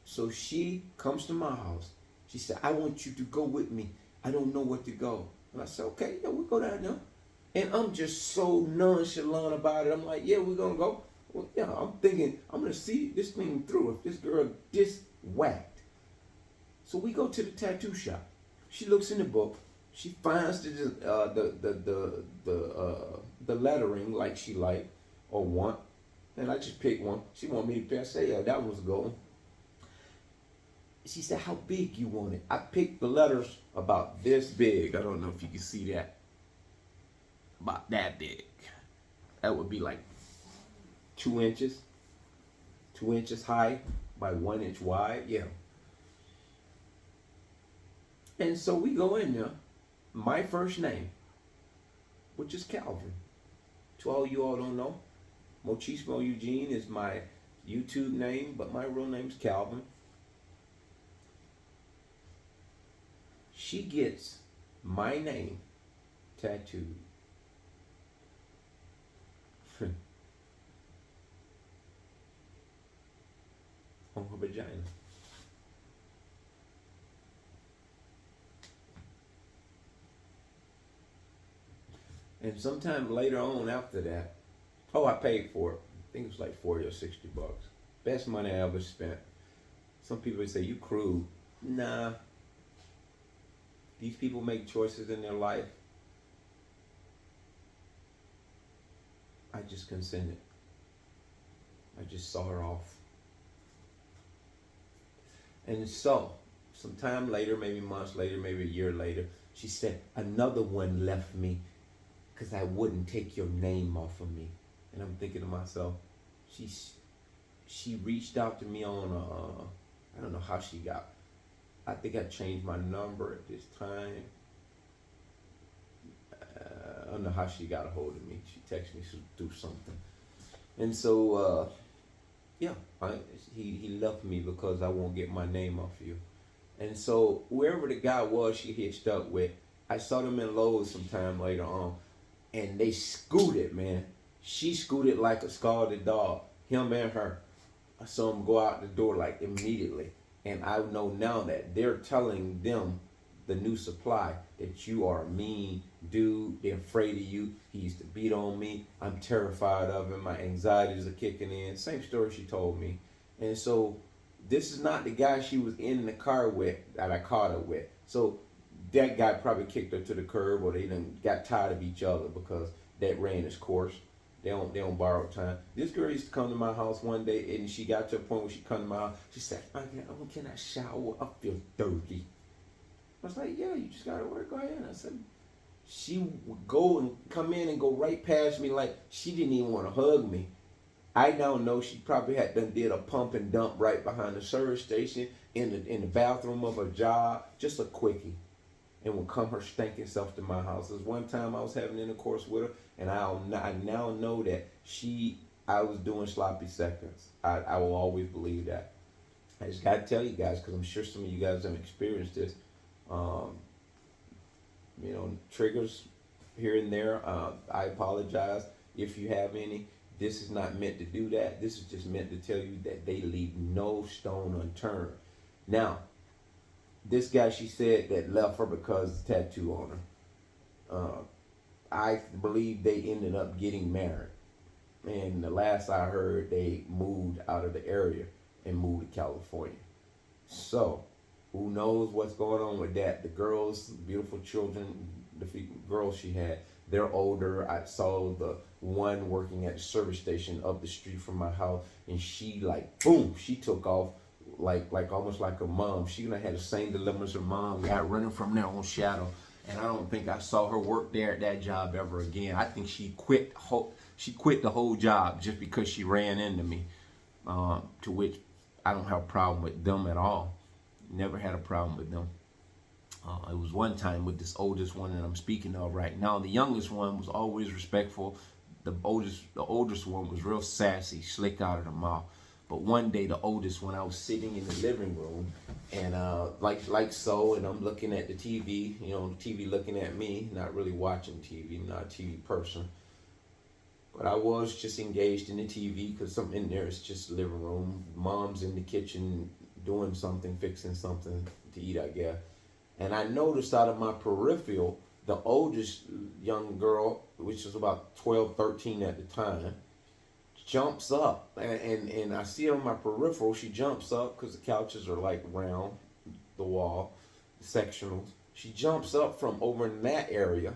So she comes to my house. She said, I want you to go with me. I don't know where to go. And I said, okay, yeah, we'll go down there. And I'm just so nonchalant about it. I'm like, yeah, we're gonna go. Well, yeah, I'm thinking I'm gonna see this thing through if this girl this whacked. So we go to the tattoo shop. She looks in the book. She finds the lettering like she like or want, and I just pick one. She want me to pick. I say, yeah, that was a good one. She said, how big you want it? I picked the letters about this big. I don't know if you can see that. About that big. That would be like 2 inches. 2 inches high by 1 inch wide. Yeah. And so we go in there. My first name, which is Calvin. To all you all don't know, Mochismo Eugene is my YouTube name, but my real name's Calvin. She gets my name tattooed. On her vagina. And sometime later on after that, I paid for it. I think it was like 40 or 60 bucks. Best money I ever spent. Some people would say, you crude. Nah. These people make choices in their life. I just consented. I just saw her off. And so, some time later, maybe months later, maybe a year later, she said, another one left me because I wouldn't take your name off of me. And I'm thinking to myself, she reached out to me on, I don't know how she got, I think I changed my number at this time. I don't know how she got a hold of me. She texted me through something. And so, yeah, he left me because I won't get my name off you. And so wherever the guy was she hitched up with, I saw them in Lowe's sometime later on, and they scooted, man. She scooted like a scalded dog, him and her. I saw them go out the door like immediately. And I know now that they're telling them, the new supply, that you are a mean dude. They're afraid of you. He used to beat on me. I'm terrified of him. My anxieties are kicking in. Same story she told me. And so this is not the guy she was in the car with that I caught her with. So that guy probably kicked her to the curb, or they done got tired of each other because that ran its course. They don't borrow time. This girl used to come to my house one day, and she got to a point where she come to my house. She said, can I shower? I feel dirty. I was like, yeah, you just got to work. Go ahead. I said, she would go and come in and go right past me like she didn't even want to hug me. I now know she probably had did a pump and dump right behind the service station in the bathroom of her job, just a quickie, and would come her stinking self to my house. There was one time I was having intercourse with her, and I now know that I was doing sloppy seconds. I will always believe that. I just got to tell you guys, because I'm sure some of you guys have experienced this. Triggers here and there. I apologize if you have any. This is not meant to do that. This is just meant to tell you that they leave no stone unturned. Now, this guy, she said, that left her because of the tattoo on her. I believe they ended up getting married. And the last I heard, they moved out of the area and moved to California. So, who knows what's going on with that? The girls, beautiful children, the girls she had, they're older. I saw the one working at the service station up the street from my house, and she boom, she took off like almost like her mom. She had the same dilemma as her mom, got running from their own shadow. And I don't think I saw her work there at that job ever again. I think she quit the whole job just because she ran into me, to which I don't have a problem with them at all. Never had a problem with them. It was one time with this oldest one that I'm speaking of right now. The youngest one was always respectful, The oldest one was real sassy, slick out of the mouth. But one day, the oldest one, I was sitting in the living room, and like so, and I'm looking at the TV, the TV looking at me, not really watching TV, not a TV person, but I was just engaged in the TV because something in there is just living room. Mom's in the kitchen doing something, fixing something to eat, I guess. And I noticed out of my peripheral, the oldest young girl, which was about 12, 13 at the time, jumps up. And I see her on my peripheral. She jumps up because the couches are like round the wall, the sectionals. She jumps up from over in that area.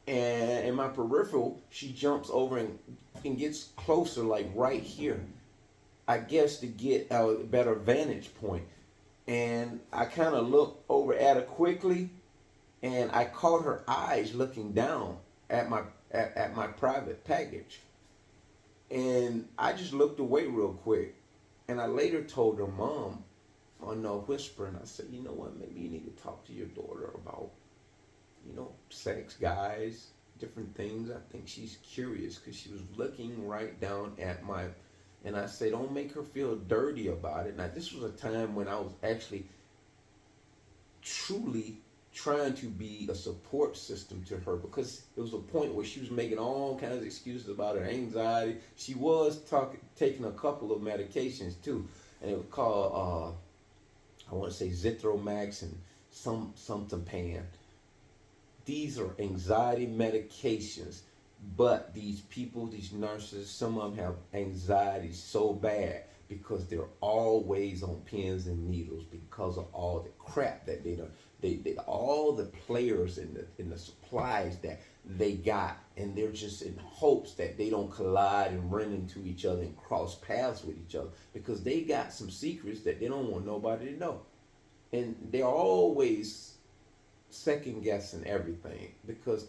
And in my peripheral, she jumps over and gets closer, like right here. I guess to get a better vantage point. And I kind of looked over at her quickly, and I caught her eyes looking down at my private package. And I just looked away real quick. And I later told her mom on a whisper, and I said, you know what, maybe you need to talk to your daughter about, sex, guys, different things. I think she's curious because she was looking right down at my, and I say, don't make her feel dirty about it. Now, this was a time when I was actually truly trying to be a support system to her, because it was a point where she was making all kinds of excuses about her anxiety. She was taking a couple of medications too, and it was called I want to say Zithromax and something pan. These are anxiety medications, but these people, these narcissists, some of them have anxiety so bad because they're always on pins and needles because of all the crap that they done. They all the players in the supplies that they got, and they're just in hopes that they don't collide and run into each other and cross paths with each other, because they got some secrets that they don't want nobody to know. And they're always second guessing everything because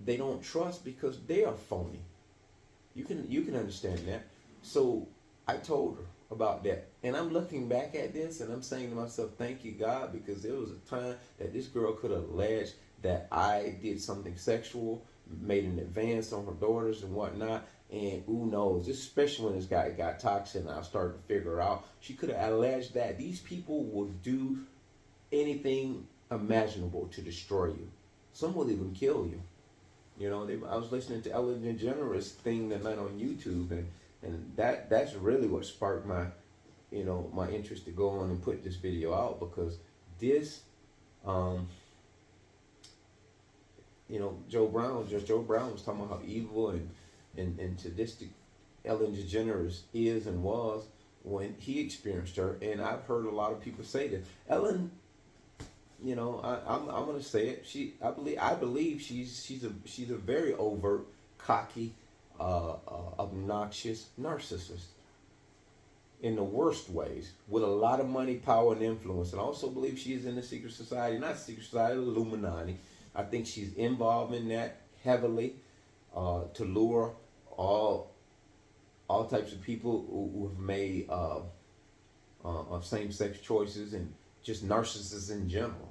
they don't trust, because they are phony. You can understand that. So I told her about that, and I'm looking back at this and I'm saying to myself, thank you, God, because there was a time that this girl could have alleged that I did something sexual, made an advance on her daughters and whatnot. And who knows, especially when this guy got toxic and I started to figure out, she could have alleged that. These people will do anything imaginable to destroy you. Some will even kill you. I was listening to Ellen DeGeneres thing that night on YouTube, and that's really what sparked my, my interest to go on and put this video out, because this, Joe Brown was talking about how evil and sadistic Ellen DeGeneres is and was when he experienced her. And I've heard a lot of people say that Ellen, I'm gonna say it. I believe she's a very overt, cocky, obnoxious narcissist in the worst ways, with a lot of money, power, and influence. And I also believe she is in the secret society, not secret society, Illuminati. I think she's involved in that heavily to lure all types of people who have made of same-sex choices, and just narcissists in general.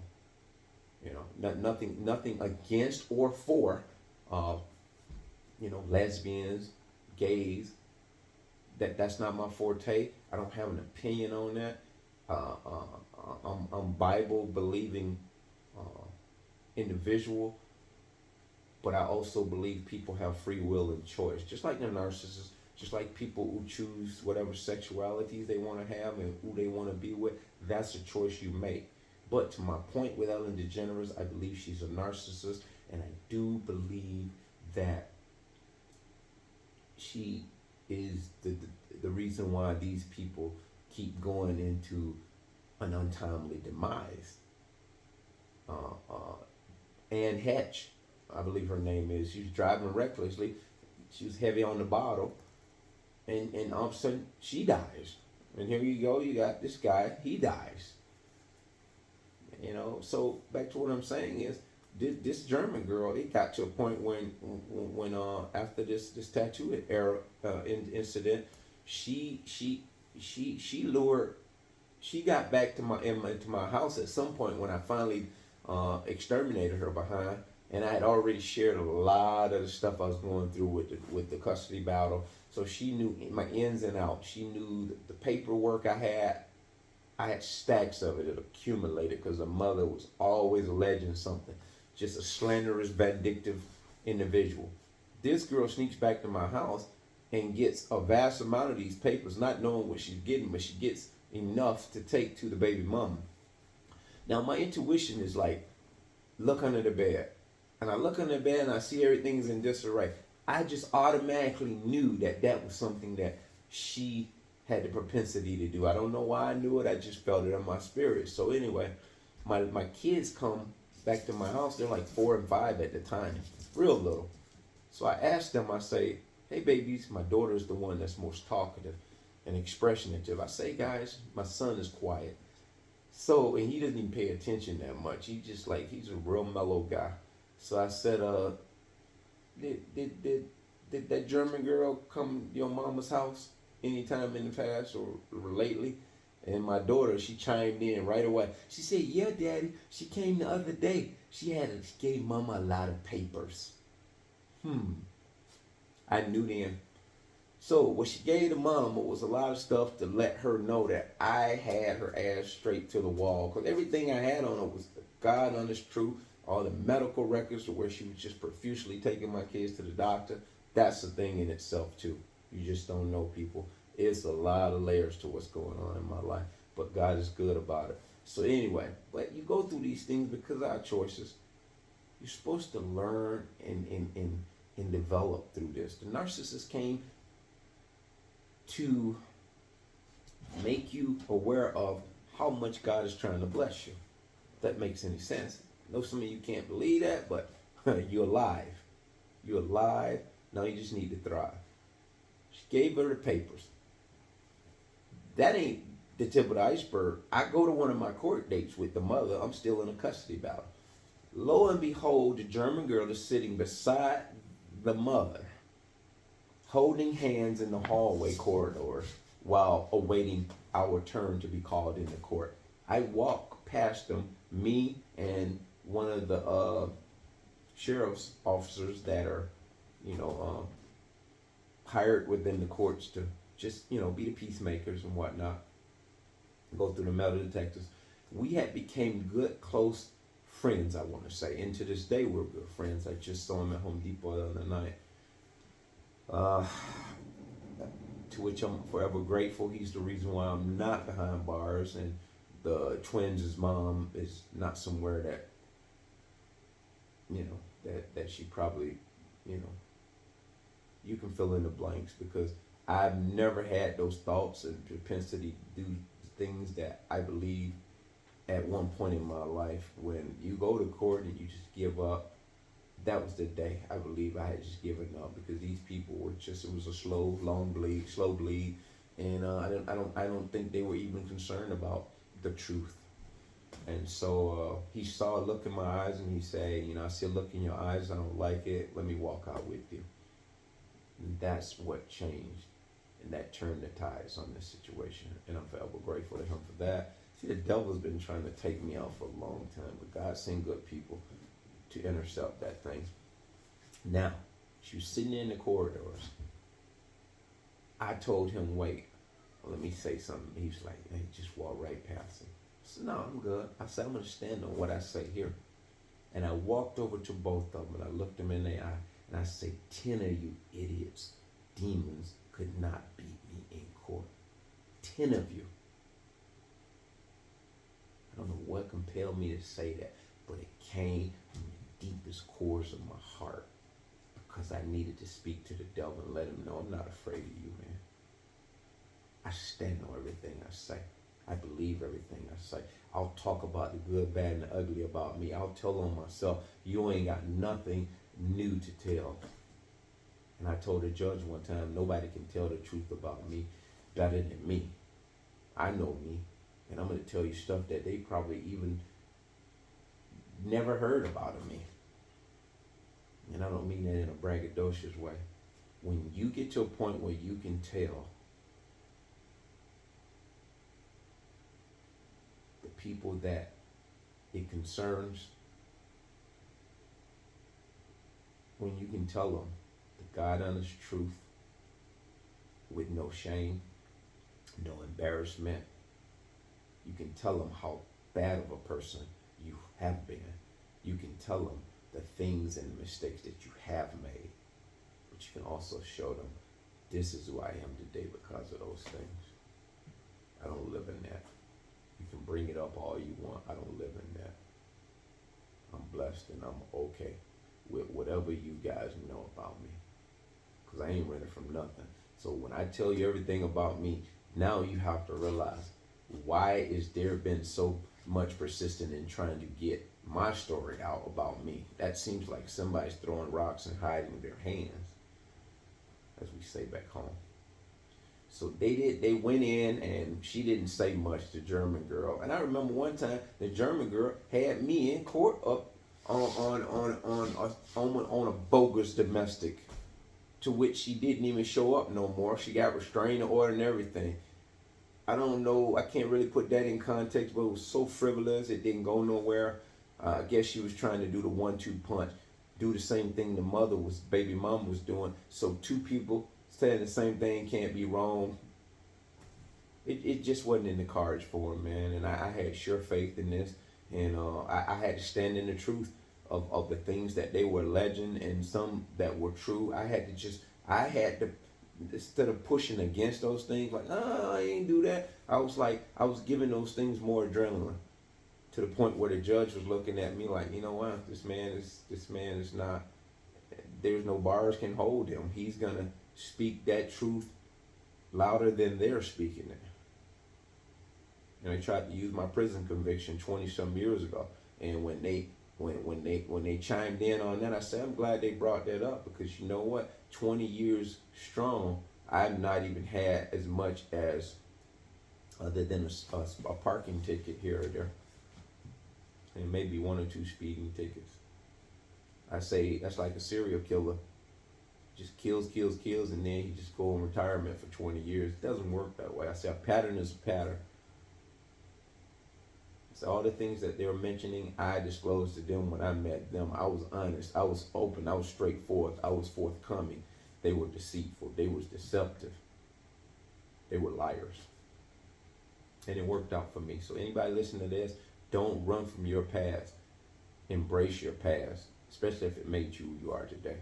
Nothing against or for, lesbians, gays. That's not my forte. I don't have an opinion on that. I'm Bible believing individual, but I also believe people have free will and choice, just like the narcissists. Just like people who choose whatever sexualities they want to have and who they want to be with, that's a choice you make. But to my point with Ellen DeGeneres, I believe she's a narcissist, and I do believe that she is the reason why these people keep going into an untimely demise. Anne Hatch, I believe her name is, she was driving recklessly. She was heavy on the bottle. And all of a sudden, she dies. And here you go, you got this guy, he dies. So back to what I'm saying is, this German girl, it got to a point when after this tattoo era incident, she lured, she got back to my house at some point when I finally exterminated her behind. And I had already shared a lot of the stuff I was going through with the custody battle. So she knew my ins and outs. She knew the paperwork I had. I had stacks of it. It accumulated because the mother was always alleging something. Just a slanderous, vindictive individual. This girl sneaks back to my house and gets a vast amount of these papers, not knowing what she's getting, but she gets enough to take to the baby mama. Now my intuition is like, look under the bed. And I look under the bed and I see everything's in disarray. I just automatically knew that that was something that she had the propensity to do. I don't know why I knew it. I just felt it in my spirit. So anyway, my kids come back to my house. They're like 4 and 5 at the time, real little. So I asked them, I say, hey babies, my daughter's the one that's most talkative and expressionative. I say, guys, my son is quiet. So, and he doesn't even pay attention that much. He just like, he's a real mellow guy. So I said, did that German girl come to your mama's house anytime in the past or lately? And my daughter, she chimed in right away. She said, yeah, Daddy, she came the other day. She gave Mama a lot of papers. I knew then. So what she gave to Mama was a lot of stuff to let her know that I had her ass straight to the wall. Because everything I had on her was the God honest truth. All the medical records where she was just profusely taking my kids to the doctor. That's a thing in itself too. You just don't know, people. It's a lot of layers to what's going on in my life. But God is good about it. So anyway, but you go through these things because of our choices. You're supposed to learn and develop through this. The narcissist came to make you aware of how much God is trying to bless you. If that makes any sense. I know some of you can't believe that, but you're alive. You're alive. Now you just need to thrive. She gave her the papers. That ain't the tip of the iceberg. I go to one of my court dates with the mother. I'm still in a custody battle. Lo and behold, the German girl is sitting beside the mother, holding hands in the hallway corridors while awaiting our turn to be called into court. I walk past them, me and one of the sheriff's officers that are, hired within the courts to just, be the peacemakers and whatnot, go through the metal detectors. We had became good, close friends, I want to say. And to this day, we're good friends. I just saw him at Home Depot the other night. To which I'm forever grateful. He's the reason why I'm not behind bars, and the twins' mom is not somewhere that, that she probably, you can fill in the blanks, because I've never had those thoughts and propensity to do things that I believe at one point in my life. When you go to court and you just give up, that was the day I believe I had just given up, because these people were just, it was a slow bleed, and I don't think they were even concerned about the truth. And so he saw a look in my eyes and he said, I see a look in your eyes, I don't like it, let me walk out with you. And that's what changed, and that turned the tides on this situation, and I'm forever grateful to him for that. See, the devil's been trying to take me out for a long time, but God sent good people to intercept that thing. Now, she was sitting in the corridors. I told him, wait, let me say something. He was like, hey, just walk right past him. I said, no, I'm good. I said, I'm going to stand on what I say here. And I walked over to both of them, and I looked them in the eye, and I said, 10 of you idiots, demons, could not beat me in court. 10 of you. I don't know what compelled me to say that, but it came from the deepest cores of my heart, because I needed to speak to the devil and let him know I'm not afraid of you, man. I stand on everything I say. I believe everything I say. I'll talk about the good, bad, and the ugly about me. I'll tell on myself, you ain't got nothing new to tell. And I told the judge one time, nobody can tell the truth about me better than me. I know me, and I'm going to tell you stuff that they probably even never heard about of me. And I don't mean that in a braggadocious way. When you get to a point where you can tell the people that it concerns when you can tell them the God honest truth with no shame, no embarrassment. You can tell them how bad of a person you have been. You can tell them the things and the mistakes that you have made. But you can also show them this is who I am today because of those things. I don't live in that. You can bring it up all you want. I don't live in that. I'm blessed and I'm okay with whatever you guys know about me. Because I ain't running from nothing. So when I tell you everything about me, now you have to realize, why is there been so much persistent in trying to get my story out about me? That seems like somebody's throwing rocks and hiding their hands, as we say back home. So they went in and she didn't say much, the German girl. And I remember one time the German girl had me in court up on a bogus domestic, to which she didn't even show up no more. She got restraining order and everything. I don't know, I can't really put that in context, but it was so frivolous, it didn't go nowhere. I guess she was trying to do the 1-2 punch, do the same thing the baby mama was doing. So two people saying the same thing can't be wrong. It just wasn't in the cards for him, man. And I had sure faith in this. And I had to stand in the truth of the things that they were alleging and some that were true. I had to, instead of pushing against those things, like, oh, I ain't do that. I was giving those things more adrenaline, to the point where the judge was looking at me like, you know what, this man is not, there's no bars can hold him. He's gonna speak that truth louder than they're speaking it. And they tried to use my prison conviction 20 some years ago. And when they chimed in on that, I said, I'm glad they brought that up, because you know what? 20 years strong, I've not even had as much as, other than a parking ticket here or there, and maybe 1 or 2 speeding tickets. I say that's like a serial killer. Just kills, and then he just go in retirement for 20 years. It doesn't work that way. I say a pattern is a pattern. So all the things that they were mentioning, I disclosed to them when I met them. I was honest. I was open. I was straightforward. I was forthcoming. They were deceitful. They was deceptive. They were liars. And it worked out for me. So anybody listening to this, don't run from your past. Embrace your past, especially if it made you who you are today.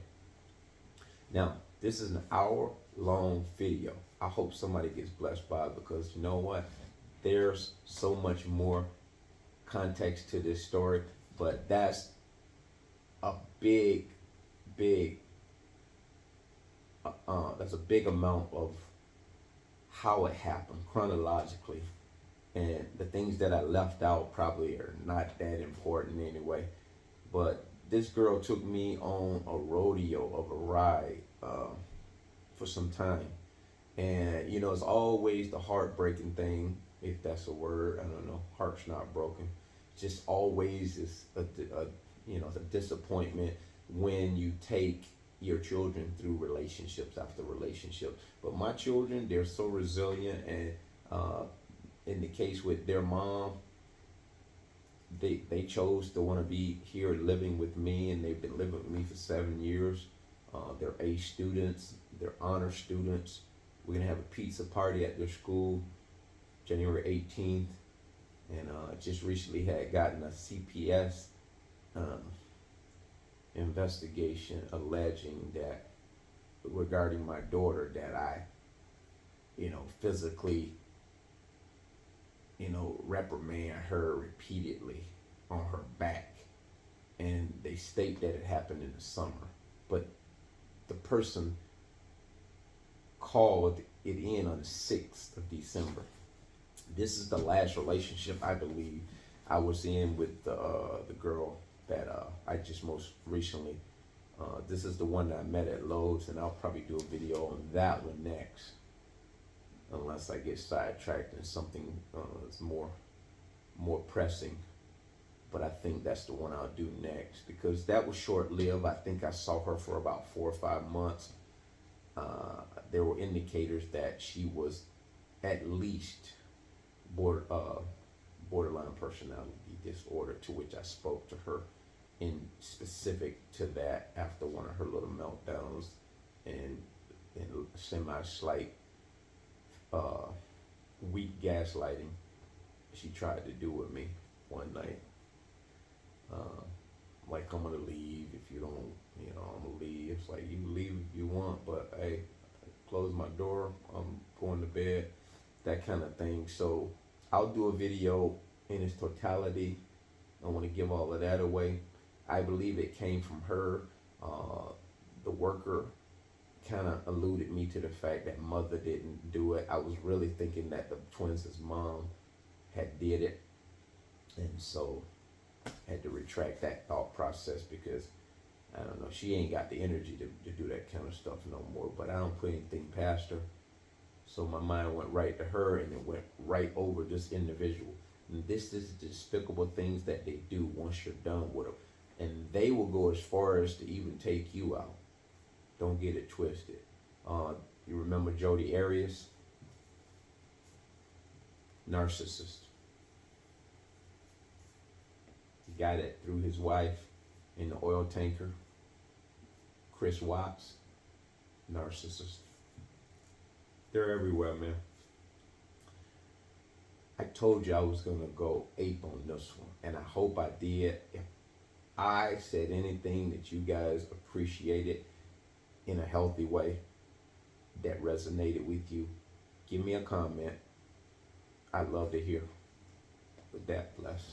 Now, this is an hour-long video. I hope somebody gets blessed by it, because you know what? There's so much more context to this story, but that's a big that's a big amount of how it happened chronologically, and the things that I left out probably are not that important anyway. But this girl took me on a rodeo of a ride for some time, and you know, it's always the heartbreaking thing, if that's a word. I don't know. Heart's not broken. Just always is a disappointment when you take your children through relationships after relationships. But my children, they're so resilient, and in the case with their mom, they chose to want to be here living with me, and they've been living with me for 7 years. They're A students, they're honor students. We're gonna have a pizza party at their school January 18th, and just recently had gotten a CPS investigation alleging that, regarding my daughter, that I, physically, reprimand her repeatedly on her back. And they state that it happened in the summer. But the person called it in on the 6th of December. This is the last relationship I believe I was in with the girl that I just most recently, this is the one that I met at Lowe's, and I'll probably do a video on that one next, unless I get sidetracked and something is more pressing. But I think that's the one I'll do next, because that was short-lived. I think I saw her for about 4 or 5 months. There were indicators that she was at least borderline personality disorder, to which I spoke to her in specific to that after one of her little meltdowns and semi slight weak gaslighting she tried to do with me one night. Like, I'm gonna leave if you don't, I'm gonna leave. It's like, you leave if you want, but hey, close my door, I'm going to bed, that kind of thing. So I'll do a video in its totality. I want to give all of that away. I believe it came from her. The worker kind of alluded me to the fact that mother didn't do it. I was really thinking that the twins' mom had did it, and so I had to retract that thought process because I don't know, she ain't got the energy to do that kind of stuff no more. But I don't put anything past her. So my mind went right to her, and it went right over this individual. And this is despicable things that they do once you're done with them. And they will go as far as to even take you out. Don't get it twisted. You remember Jody Arias? Narcissist. The guy that threw his wife in the oil tanker. Chris Watts. Narcissist. They're everywhere, man. I told you I was going to go ape on this one, and I hope I did. If I said anything that you guys appreciated in a healthy way that resonated with you, give me a comment. I'd love to hear. With that, bless.